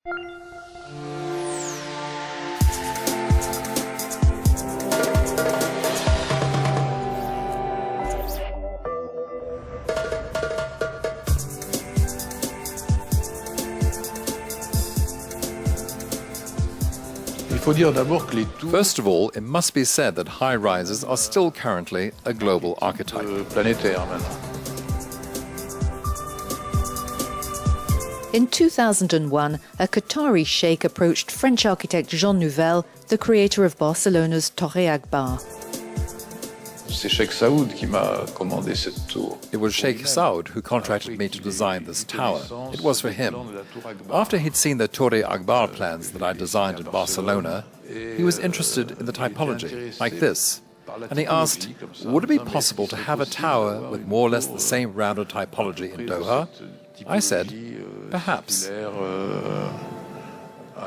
First of all, it must be said that high-rises are still currently a global archetype. In 2001, a Qatari sheikh approached French architect Jean Nouvel, the creator of Barcelona's Torre Agbar. It was Sheikh Saud who contracted me to design this tower. It was for him. After he'd seen the Torre Agbar plans that I designed in Barcelona, he was interested in the typology, like this. And he asked, would it be possible to have a tower with more or less the same rounded typology in Doha? I said, perhaps.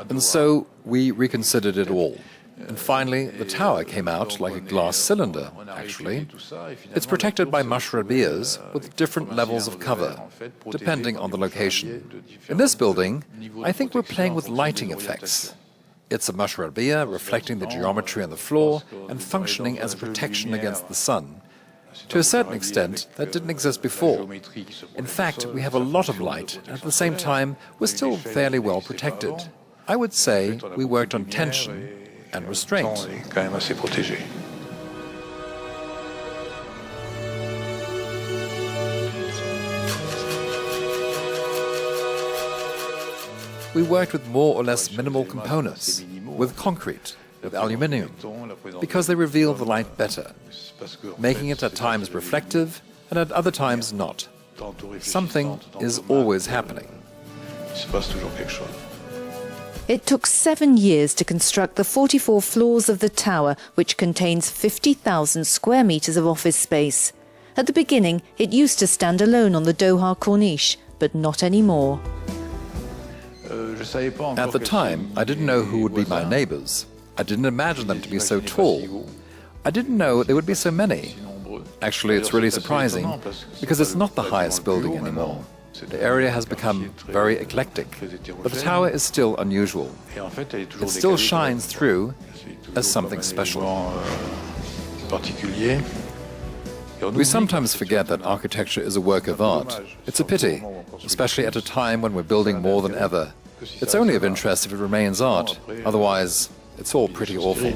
And so we reconsidered it all. And finally, the tower came out like a glass cylinder, actually. It's protected by mashrabiyas with different levels of cover, depending on the location. In this building, I think we're playing with lighting effects. It's a mashrabiya reflecting the geometry on the floor and functioning as a protection against the sun. To a certain extent, that didn't exist before. In fact, we have a lot of light, and at the same time, we're still fairly well protected. I would say we worked on tension and restraint. We worked with more or less minimal components, with concrete, with aluminium, because they reveal the light better, making it at times reflective and at other times not. Something is always happening. It took 7 years to construct the 44 floors of the tower, which contains 50,000 square meters of office space. At the beginning, it used to stand alone on the Doha Corniche, but not anymore. At the time, I didn't know who would be my neighbors. I didn't imagine them to be so tall. I didn't know there would be so many. Actually, it's really surprising, because it's not the highest building anymore. The area has become very eclectic, but the tower is still unusual. It still shines through as something special. We sometimes forget that architecture is a work of art. It's a pity, especially at a time when we're building more than ever. It's only of interest if it remains art, otherwise it's all pretty awful.